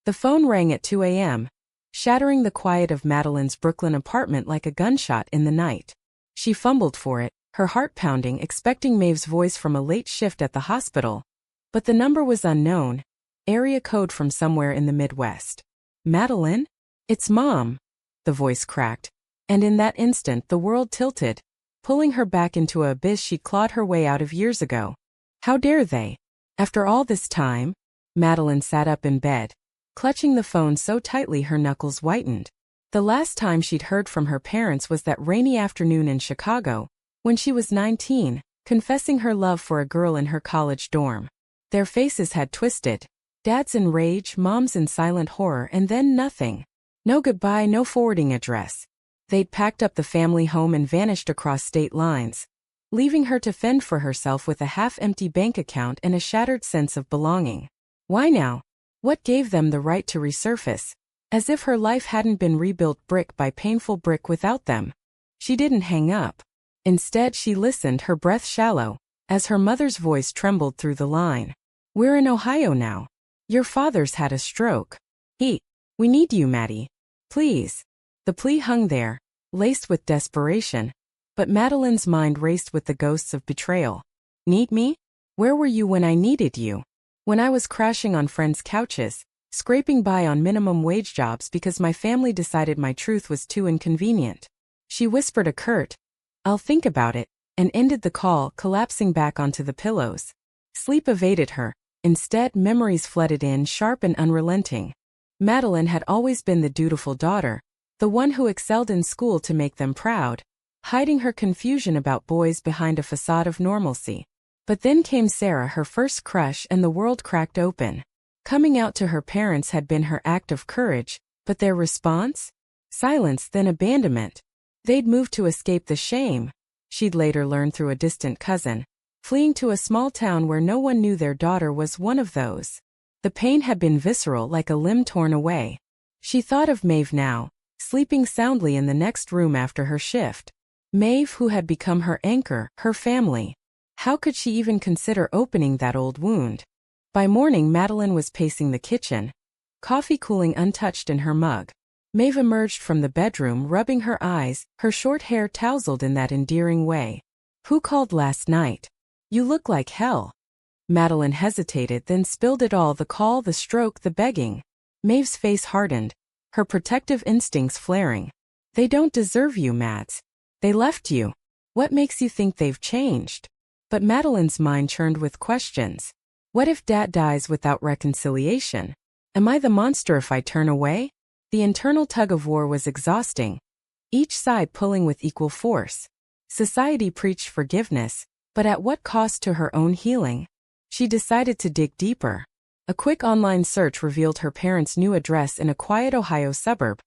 The phone rang at 2 a.m., shattering the quiet of Madeline's Brooklyn apartment like a gunshot in the night. She fumbled for it, her heart pounding, expecting Maeve's voice from a late shift at the hospital. But the number was unknown, area code from somewhere in the Midwest. Madeline? It's Mom. The voice cracked, and in that instant the world tilted, pulling her back into an abyss she'd clawed her way out of years ago. How dare they? After all this time? Madeline sat up in bed, clutching the phone so tightly her knuckles whitened. The last time she'd heard from her parents was that rainy afternoon in Chicago, when she was 19, confessing her love for a girl in her college dorm. Their faces had twisted. Dad's in rage, Mom's in silent horror, and then nothing. No goodbye, no forwarding address. They'd packed up the family home and vanished across state lines, leaving her to fend for herself with a half-empty bank account and a shattered sense of belonging. Why now? What gave them the right to resurface? As if her life hadn't been rebuilt brick by painful brick without them. She didn't hang up. Instead, she listened, her breath shallow, as her mother's voice trembled through the line. We're in Ohio now. Your father's had a stroke. We need you, Maddie. Please. The plea hung there, laced with desperation, but Madeline's mind raced with the ghosts of betrayal. Need me? Where were you when I needed you? When I was crashing on friends' couches, scraping by on minimum wage jobs because my family decided my truth was too inconvenient. She whispered a curt, "I'll think about it," and ended the call, collapsing back onto the pillows. Sleep evaded her. Instead, memories flooded in, sharp and unrelenting. Madeline had always been the dutiful daughter, the one who excelled in school to make them proud, hiding her confusion about boys behind a facade of normalcy. But then came Sarah, her first crush, and the world cracked open. Coming out to her parents had been her act of courage, but their response? Silence, then abandonment. They'd moved to escape the shame, she'd later learn through a distant cousin, fleeing to a small town where no one knew their daughter was one of those. The pain had been visceral, like a limb torn away. She thought of Maeve now, sleeping soundly in the next room after her shift. Maeve, who had become her anchor, her family. How could she even consider opening that old wound? By morning, Madeline was pacing the kitchen, coffee cooling untouched in her mug. Maeve emerged from the bedroom, rubbing her eyes, her short hair tousled in that endearing way. Who called last night? You look like hell. Madeline hesitated, then spilled it all, the call, the stroke, the begging. Maeve's face hardened, her protective instincts flaring. They don't deserve you, Mads. They left you. What makes you think they've changed? But Madeline's mind churned with questions. What if Dad dies without reconciliation? Am I the monster if I turn away? The internal tug-of-war was exhausting, each side pulling with equal force. Society preached forgiveness, but at what cost to her own healing? She decided to dig deeper. A quick online search revealed her parents' new address in a quiet Ohio suburb,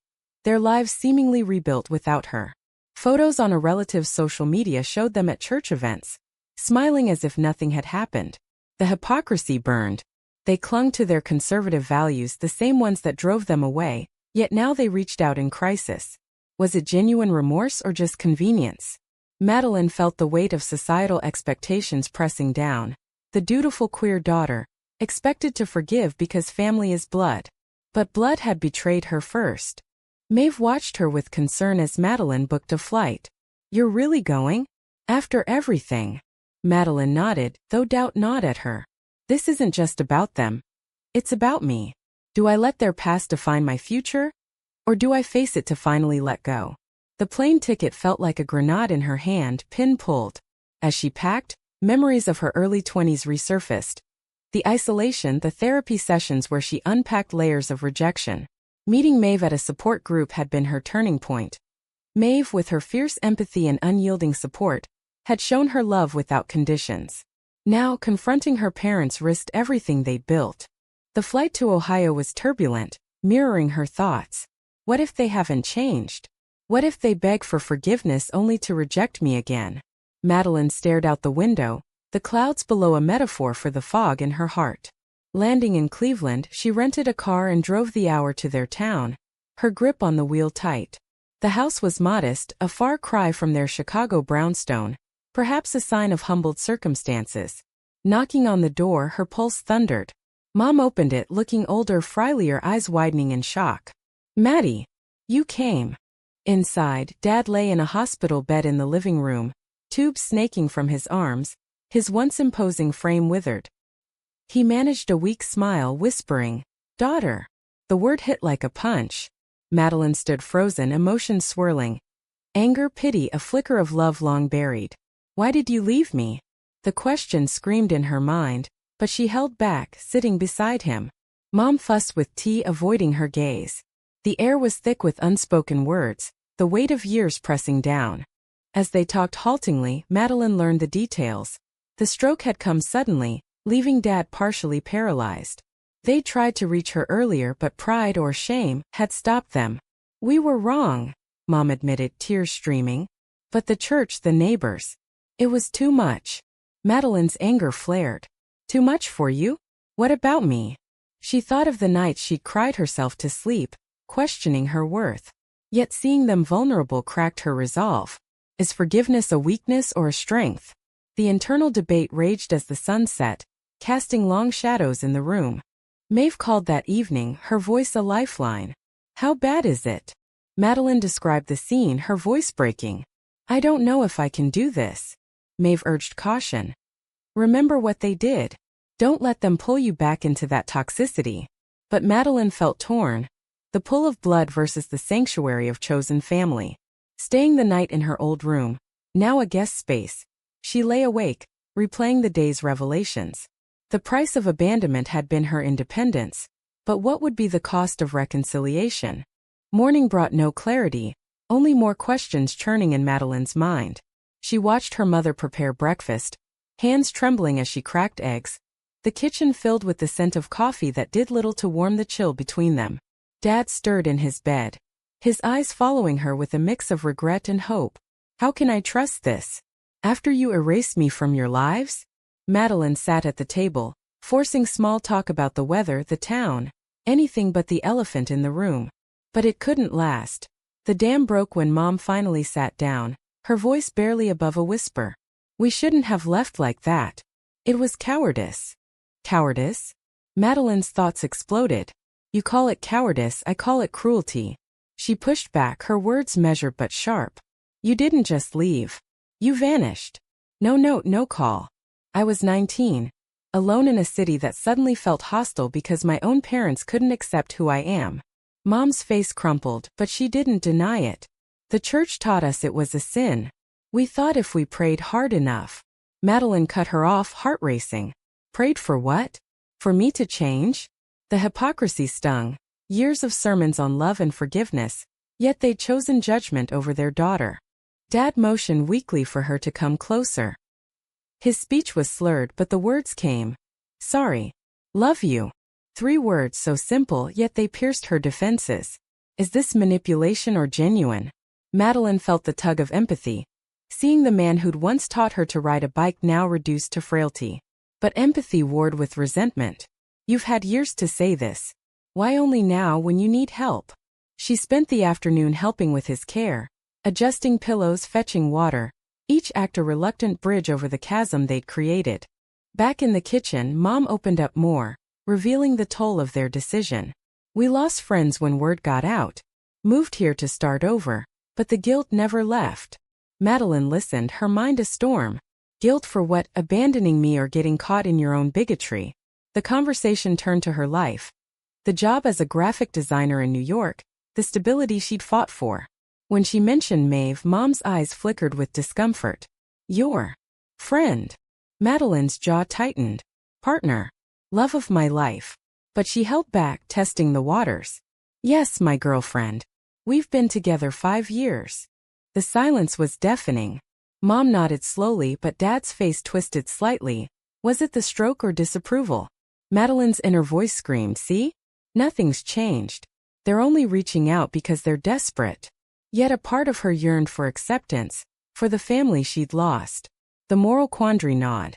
their lives seemingly rebuilt without her. Photos on a relative's social media showed them at church events, smiling as if nothing had happened. The hypocrisy burned. They clung to their conservative values, the same ones that drove them away, yet now they reached out in crisis. Was it genuine remorse or just convenience? Madeline felt the weight of societal expectations pressing down. The dutiful queer daughter, expected to forgive because family is blood. But blood had betrayed her first. Maeve watched her with concern as Madeline booked a flight. You're really going? After everything? Madeline nodded, though doubt gnawed at her. This isn't just about them. It's about me. Do I let their past define my future? Or do I face it to finally let go? The plane ticket felt like a grenade in her hand, pin pulled. As she packed, memories of her early 20s resurfaced. The isolation, the therapy sessions where she unpacked layers of rejection. Meeting Maeve at a support group had been her turning point. Maeve, with her fierce empathy and unyielding support, had shown her love without conditions. Now, confronting her parents risked everything they'd built. The flight to Ohio was turbulent, mirroring her thoughts. What if they haven't changed? What if they beg for forgiveness only to reject me again? Madeline stared out the window, the clouds below a metaphor for the fog in her heart. Landing in Cleveland, she rented a car and drove the hour to their town, her grip on the wheel tight. The house was modest, a far cry from their Chicago brownstone, perhaps a sign of humbled circumstances. Knocking on the door, her pulse thundered. Mom opened it, looking older, friendlier, eyes widening in shock. Maddie, you came. Inside, Dad lay in a hospital bed in the living room, tubes snaking from his arms, his once imposing frame withered. He managed a weak smile, whispering, "Daughter." The word hit like a punch. Madeline stood frozen, emotions swirling. Anger, pity, a flicker of love long buried. Why did you leave me? The question screamed in her mind, but she held back, sitting beside him. Mom fussed with tea, avoiding her gaze. The air was thick with unspoken words, the weight of years pressing down. As they talked haltingly, Madeline learned the details. The stroke had come suddenly, leaving Dad partially paralyzed. They tried to reach her earlier, but pride or shame had stopped them. We were wrong, Mom admitted, tears streaming. But the church, the neighbors. It was too much. Madeline's anger flared. Too much for you? What about me? She thought of the nights she'd cried herself to sleep, questioning her worth. Yet seeing them vulnerable cracked her resolve. Is forgiveness a weakness or a strength? The internal debate raged as the sun set, casting long shadows in the room. Maeve called that evening, her voice a lifeline. How bad is it? Madeline described the scene, her voice breaking. I don't know if I can do this. Maeve urged caution. Remember what they did. Don't let them pull you back into that toxicity. But Madeline felt torn. The pull of blood versus the sanctuary of chosen family. Staying the night in her old room, now a guest space. She lay awake, replaying the day's revelations. The price of abandonment had been her independence. But what would be the cost of reconciliation? Morning brought no clarity, only more questions churning in Madeline's mind. She watched her mother prepare breakfast, hands trembling as she cracked eggs, the kitchen filled with the scent of coffee that did little to warm the chill between them. Dad stirred in his bed, his eyes following her with a mix of regret and hope. How can I trust this? After you erased me from your lives? Madeline sat at the table, forcing small talk about the weather, the town, anything but the elephant in the room. But it couldn't last. The dam broke when Mom finally sat down, her voice barely above a whisper. We shouldn't have left like that. It was cowardice. Cowardice? Madeline's thoughts exploded. You call it cowardice, I call it cruelty. She pushed back, her words measured but sharp. You didn't just leave. You vanished. No note, no call. I was 19, alone in a city that suddenly felt hostile because my own parents couldn't accept who I am. Mom's face crumpled, but she didn't deny it. The church taught us it was a sin. We thought if we prayed hard enough. Madeline cut her off, heart racing. Prayed for what? For me to change? The hypocrisy stung. Years of sermons on love and forgiveness, yet they'd chosen judgment over their daughter. Dad motioned weakly for her to come closer. His speech was slurred, but the words came. Sorry. Love you. 3 words so simple, yet they pierced her defenses. Is this manipulation or genuine? Madeline felt the tug of empathy. Seeing the man who'd once taught her to ride a bike now reduced to frailty. But empathy warred with resentment. You've had years to say this. Why only now when you need help? She spent the afternoon helping with his care, adjusting pillows, fetching water, each act a reluctant bridge over the chasm they'd created. Back in the kitchen, Mom opened up more, revealing the toll of their decision. We lost friends when word got out. Moved here to start over, but the guilt never left. Madeline listened, her mind a storm. Guilt for what? Abandoning me or getting caught in your own bigotry? The conversation turned to her life. The job as a graphic designer in New York, the stability she'd fought for. When she mentioned Maeve, Mom's eyes flickered with discomfort. Your friend. Madeline's jaw tightened. Partner. Love of my life. But she held back, testing the waters. Yes, my girlfriend. We've been together 5 years. The silence was deafening. Mom nodded slowly, but Dad's face twisted slightly. Was it the stroke or disapproval? Madeline's inner voice screamed, see? Nothing's changed. They're only reaching out because they're desperate. Yet a part of her yearned for acceptance, for the family she'd lost. The moral quandary gnawed.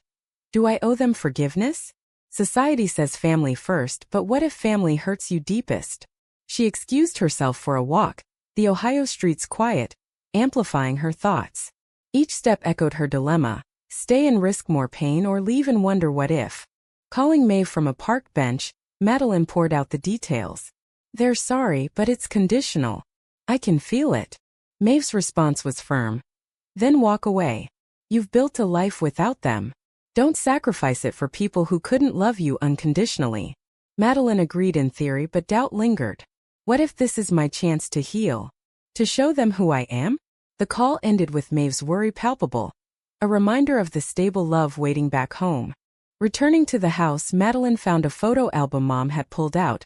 Do I owe them forgiveness? Society says family first, but what if family hurts you deepest? She excused herself for a walk, the Ohio streets quiet, amplifying her thoughts. Each step echoed her dilemma, stay and risk more pain or leave and wonder what if. Calling Maeve from a park bench, Madeline poured out the details. They're sorry, but it's conditional. I can feel it. Maeve's response was firm. Then walk away. You've built a life without them. Don't sacrifice it for people who couldn't love you unconditionally. Madeline agreed in theory, but doubt lingered. What if this is my chance to heal? To show them who I am? The call ended with Maeve's worry palpable. A reminder of the stable love waiting back home. Returning to the house, Madeline found a photo album Mom had pulled out.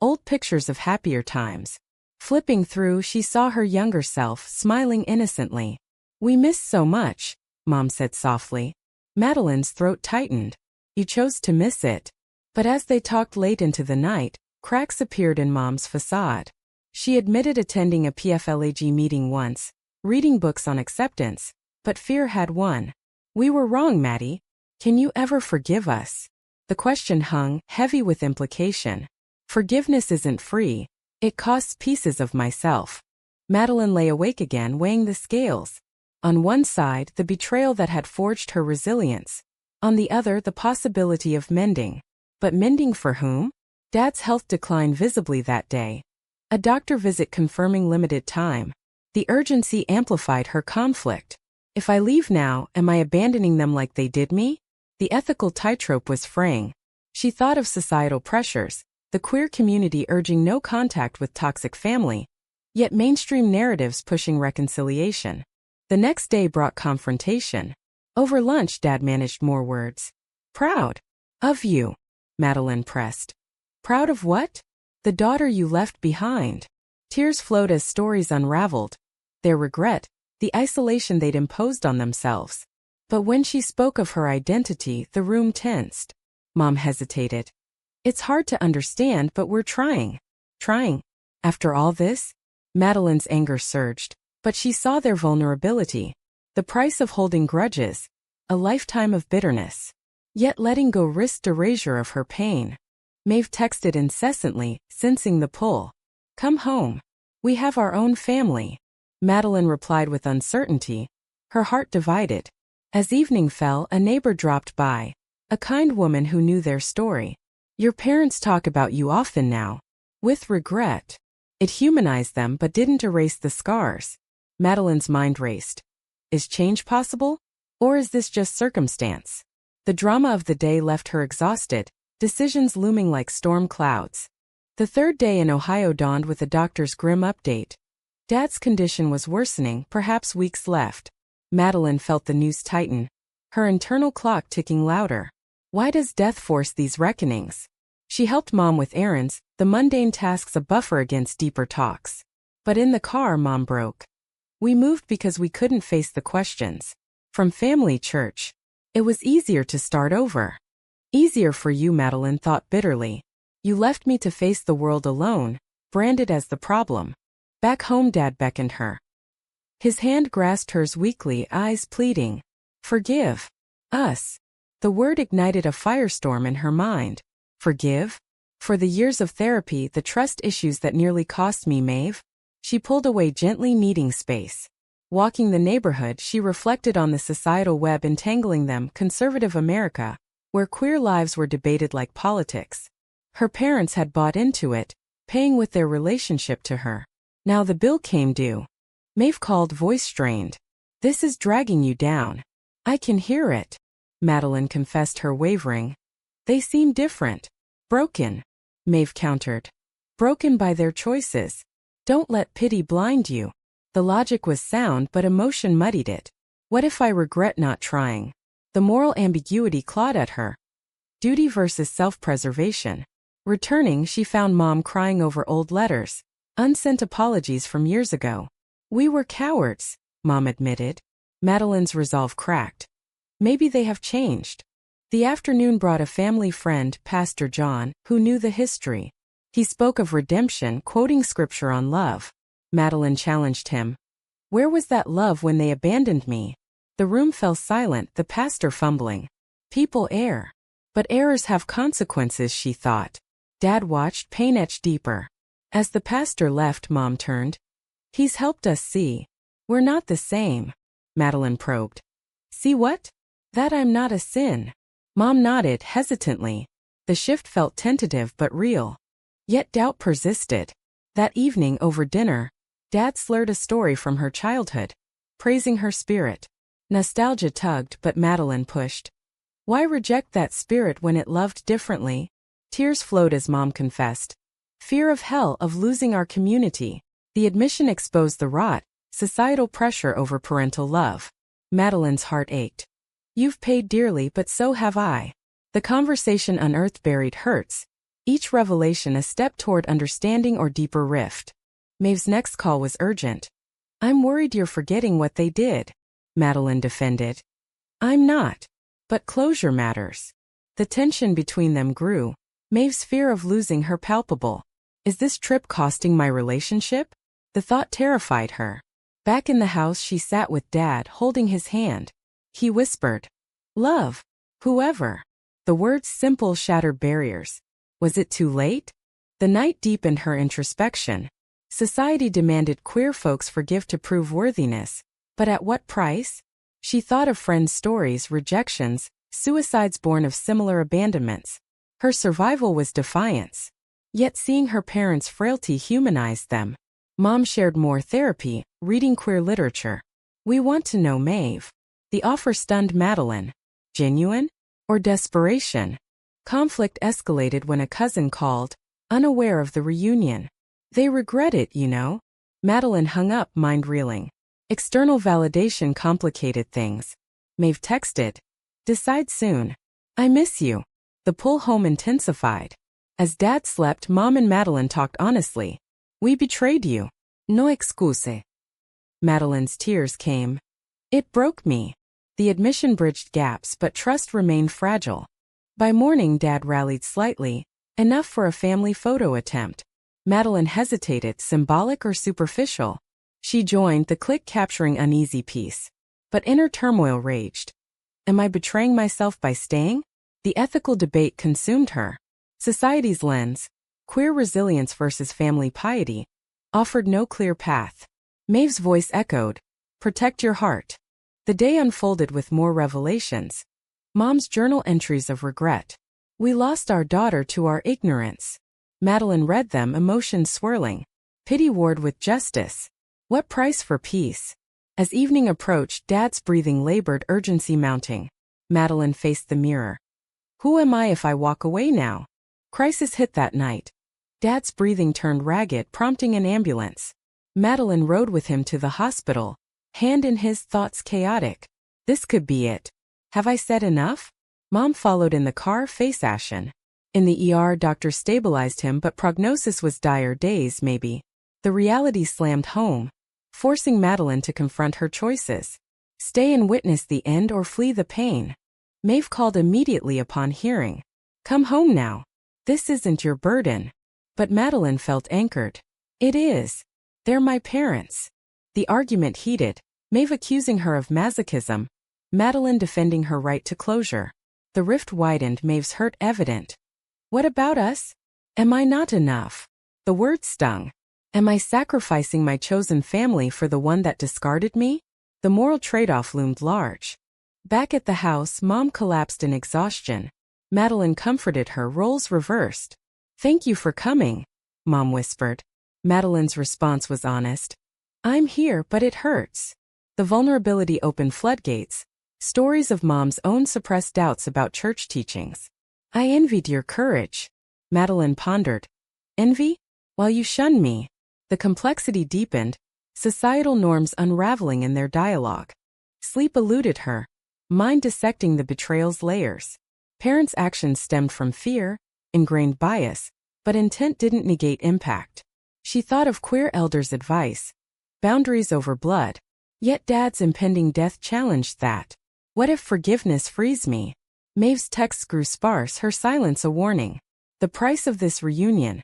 Old pictures of happier times. Flipping through, she saw her younger self, smiling innocently. We missed so much, Mom said softly. Madeline's throat tightened. You chose to miss it. But as they talked late into the night, cracks appeared in Mom's facade. She admitted attending a PFLAG meeting once, reading books on acceptance, but fear had won. We were wrong, Maddie. Can you ever forgive us? The question hung, heavy with implication. Forgiveness isn't free. It costs pieces of myself. Madeline lay awake again, weighing the scales. On one side, the betrayal that had forged her resilience. On the other, the possibility of mending. But mending for whom? Dad's health declined visibly that day. A doctor visit confirming limited time. The urgency amplified her conflict. If I leave now, am I abandoning them like they did me? The ethical tightrope was fraying. She thought of societal pressures, the queer community urging no contact with toxic family, yet mainstream narratives pushing reconciliation. The next day brought confrontation. Over lunch, Dad managed more words. Proud of you, Madeline pressed. Proud of what? The daughter you left behind. Tears flowed as stories unraveled. Their regret, the isolation they'd imposed on themselves. But when she spoke of her identity, the room tensed. Mom hesitated. It's hard to understand, but we're trying. Trying. After all this? Madeline's anger surged, but she saw their vulnerability. The price of holding grudges. A lifetime of bitterness. Yet letting go risked erasure of her pain. Maeve texted incessantly, sensing the pull. Come home. We have our own family. Madeline replied with uncertainty. Her heart divided. As evening fell, a neighbor dropped by. A kind woman who knew their story. Your parents talk about you often now. With regret. It humanized them but didn't erase the scars. Madeline's mind raced. Is change possible? Or is this just circumstance? The drama of the day left her exhausted, decisions looming like storm clouds. The third day in Ohio dawned with a doctor's grim update. Dad's condition was worsening, perhaps weeks left. Madeline felt the noose tighten, her internal clock ticking louder. Why does death force these reckonings? She helped Mom with errands, the mundane tasks a buffer against deeper talks. But in the car, Mom broke. We moved because we couldn't face the questions. From family church. It was easier to start over. Easier for you, Madeline thought bitterly. You left me to face the world alone, branded as the problem. Back home, Dad beckoned her. His hand grasped hers weakly, eyes pleading. Forgive us. The word ignited a firestorm in her mind. Forgive? For the years of therapy, the trust issues that nearly cost me, Maeve? She pulled away, gently needing space. Walking the neighborhood, she reflected on the societal web entangling them, conservative America, where queer lives were debated like politics. Her parents had bought into it, paying with their relationship to her. Now the bill came due. Maeve called, voice strained. This is dragging you down. I can hear it. Madeline confessed, her wavering. They seem different. Broken. Maeve countered. Broken by their choices. Don't let pity blind you. The logic was sound, but emotion muddied it. What if I regret not trying? The moral ambiguity clawed at her. Duty versus self-preservation. Returning, she found Mom crying over old letters. Unsent apologies from years ago. We were cowards, Mom admitted. Madeline's resolve cracked. Maybe they have changed. The afternoon brought a family friend, Pastor John, who knew the history. He spoke of redemption, quoting scripture on love. Madeline challenged him. Where was that love when they abandoned me? The room fell silent, the pastor fumbling. People err. But errors have consequences, she thought. Dad watched, pain etched deeper. As the pastor left, Mom turned. He's helped us see. We're not the same. Madeline probed. See what? That I'm not a sin. Mom nodded hesitantly. The shift felt tentative but real. Yet doubt persisted. That evening over dinner, Dad slurred a story from her childhood, praising her spirit. Nostalgia tugged, but Madeline pushed. Why reject that spirit when it loved differently? Tears flowed as Mom confessed. Fear of hell, of losing our community. The admission exposed the rot, societal pressure over parental love. Madeline's heart ached. You've paid dearly, but so have I. The conversation unearthed buried hurts, each revelation a step toward understanding or deeper rift. Maeve's next call was urgent. I'm worried you're forgetting what they did, Madeline defended. I'm not. But closure matters. The tension between them grew, Maeve's fear of losing her palpable. Is this trip costing my relationship? The thought terrified her. Back in the house she sat with Dad, holding his hand. He whispered, "Love. Whoever." The words simple shattered barriers. Was it too late? The night deepened her introspection. Society demanded queer folks forgive to prove worthiness, but at what price? She thought of friends' stories, rejections, suicides born of similar abandonments. Her survival was defiance. Yet seeing her parents' frailty humanized them. Mom shared more therapy, reading queer literature. We want to know, Maeve. The offer stunned Madeline. Genuine? Or desperation? Conflict escalated when a cousin called, unaware of the reunion. They regret it, you know. Madeline hung up, mind reeling. External validation complicated things. Maeve texted. Decide soon. I miss you. The pull home intensified. As Dad slept, Mom and Madeline talked honestly. We betrayed you. No excuse. Madeline's tears came. It broke me. The admission bridged gaps, but trust remained fragile. By morning, Dad rallied slightly, enough for a family photo attempt. Madeline hesitated, symbolic or superficial. She joined, the click capturing uneasy peace. But inner turmoil raged. Am I betraying myself by staying? The ethical debate consumed her. Society's lens, queer resilience versus family piety, offered no clear path. Maeve's voice echoed, protect your heart. The day unfolded with more revelations. Mom's journal entries of regret. We lost our daughter to our ignorance. Madeline read them, emotions swirling. Pity warred with justice. What price for peace? As evening approached, Dad's breathing labored, urgency mounting. Madeline faced the mirror. Who am I if I walk away now? Crisis hit that night. Dad's breathing turned ragged, prompting an ambulance. Madeline rode with him to the hospital, hand in his, thoughts chaotic. This could be it. Have I said enough? Mom followed in the car, face ashen. In the ER, doctors stabilized him, but prognosis was dire, days maybe. The reality slammed home, forcing Madeline to confront her choices. Stay and witness the end or flee the pain. Maeve called immediately upon hearing. Come home now. This isn't your burden. But Madeline felt anchored. It is. They're my parents. The argument heated, Maeve accusing her of masochism, Madeline defending her right to closure. The rift widened, Maeve's hurt evident. What about us? Am I not enough? The words stung. Am I sacrificing my chosen family for the one that discarded me? The moral trade-off loomed large. Back at the house, Mom collapsed in exhaustion. Madeline comforted her, roles reversed. Thank you for coming, Mom whispered. Madeline's response was honest. I'm here, but it hurts. The vulnerability opened floodgates. Stories of Mom's own suppressed doubts about church teachings. I envied your courage, Madeline pondered. Envy? While you shun me. The complexity deepened, societal norms unraveling in their dialogue. Sleep eluded her, mind dissecting the betrayal's layers. Parents' actions stemmed from fear, ingrained bias, but intent didn't negate impact. She thought of queer elders' advice, boundaries over blood. Yet Dad's impending death challenged that. What if forgiveness frees me? Maeve's texts grew sparse, her silence a warning. The price of this reunion.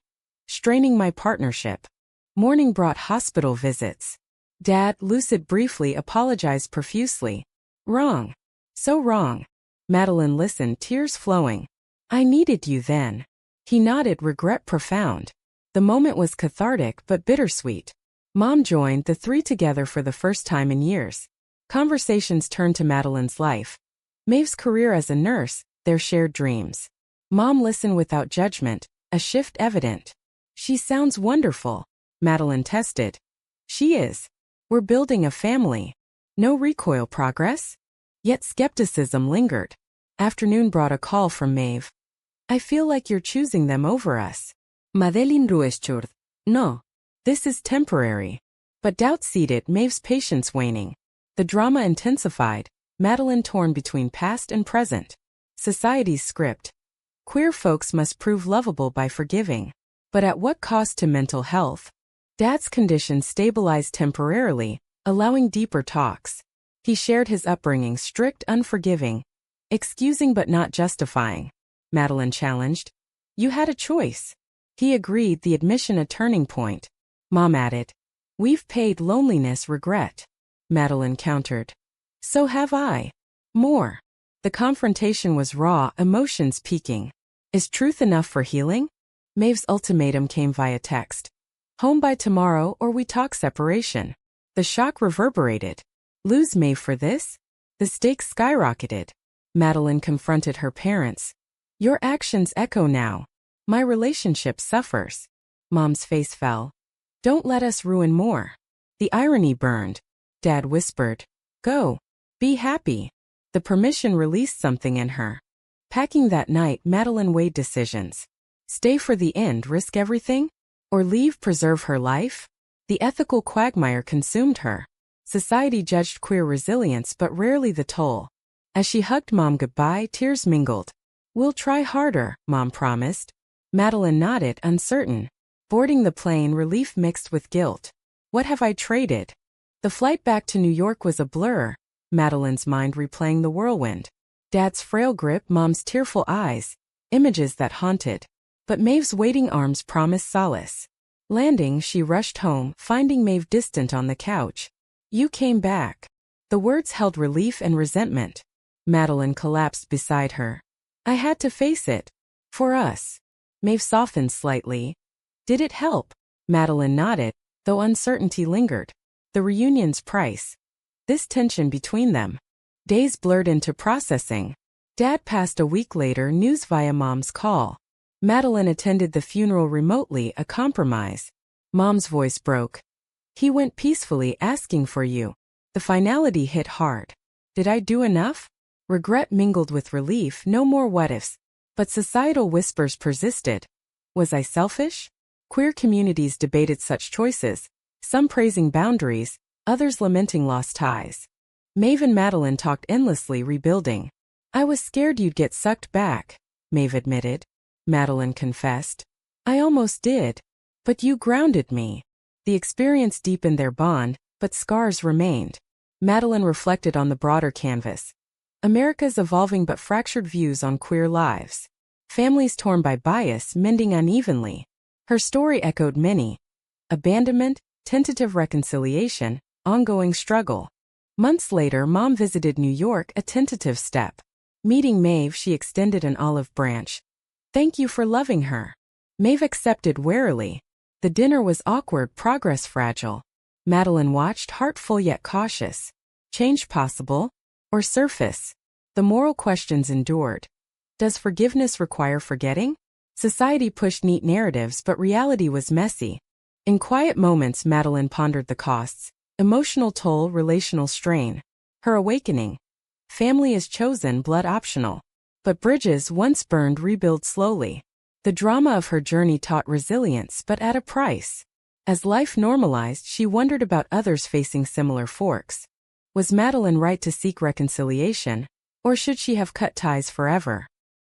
Straining my partnership. Morning brought hospital visits. Dad, lucid briefly, apologized profusely. Wrong. So wrong. Madeline listened, tears flowing. I needed you then. He nodded, regret profound. The moment was cathartic but bittersweet. Mom joined, the three together for the first time in years. Conversations turned to Madeline's life. Maeve's career as a nurse, their shared dreams. Mom listened without judgment, a shift evident. She sounds wonderful, Madeline tested. She is. We're building a family. No recoil progress? Yet skepticism lingered. Afternoon brought a call from Maeve. I feel like you're choosing them over us. Madeline reassured. No. This is temporary. But doubt seeded, Maeve's patience waning. The drama intensified, Madeline torn between past and present. Society's script. Queer folks must prove lovable by forgiving. But at what cost to mental health? Dad's condition stabilized temporarily, allowing deeper talks. He shared his upbringing, strict, unforgiving. Excusing but not justifying. Madeline challenged. You had a choice. He agreed, the admission a turning point. Mom added. We've paid loneliness regret. Madeline countered. So have I. More. The confrontation was raw, emotions peaking. Is truth enough for healing? Maeve's ultimatum came via text. Home by tomorrow or we talk separation. The shock reverberated. Lose Maeve for this? The stakes skyrocketed. Madeline confronted her parents. Your actions echo now. My relationship suffers. Mom's face fell. Don't let us ruin more. The irony burned. Dad whispered. Go. Be happy. The permission released something in her. Packing that night, Madeline weighed decisions. Stay for the end, risk everything? Or leave, preserve her life? The ethical quagmire consumed her. Society judged queer resilience but rarely the toll. As she hugged Mom goodbye, tears mingled. We'll try harder, Mom promised. Madeline nodded, uncertain. Boarding the plane, relief mixed with guilt. What have I traded? The flight back to New York was a blur, Madeline's mind replaying the whirlwind. Dad's frail grip, Mom's tearful eyes, images that haunted. But Maeve's waiting arms promised solace. Landing, she rushed home, finding Maeve distant on the couch. You came back. The words held relief and resentment. Madeline collapsed beside her. I had to face it. For us. Maeve softened slightly. Did it help? Madeline nodded, though uncertainty lingered. The reunion's price. This tension between them. Days blurred into processing. Dad passed a week later, news via Mom's call. Madeline attended the funeral remotely, a compromise. Mom's voice broke. He went peacefully, asking for you. The finality hit hard. Did I do enough? Regret mingled with relief, no more what-ifs. But societal whispers persisted. Was I selfish? Queer communities debated such choices, some praising boundaries, others lamenting lost ties. Maeve and Madeline talked endlessly, rebuilding. I was scared you'd get sucked back, Maeve admitted. Madeline confessed. I almost did. But you grounded me. The experience deepened their bond, but scars remained. Madeline reflected on the broader canvas. America's evolving but fractured views on queer lives. Families torn by bias, mending unevenly. Her story echoed many. Abandonment, tentative reconciliation, ongoing struggle. Months later, Mom visited New York, a tentative step. Meeting Maeve, she extended an olive branch. Thank you for loving her. Maeve accepted warily. The dinner was awkward, progress fragile. Madeline watched, heartful yet cautious. Change possible? Or surface? The moral questions endured. Does forgiveness require forgetting? Society pushed neat narratives, but reality was messy. In quiet moments, Madeline pondered the costs. Emotional toll, relational strain. Her awakening. Family is chosen, blood optional. But bridges once burned rebuild slowly. The drama of her journey taught resilience, but at a price. As life normalized, she wondered about others facing similar forks. Was Madeline right to seek reconciliation, or should she have cut ties forever?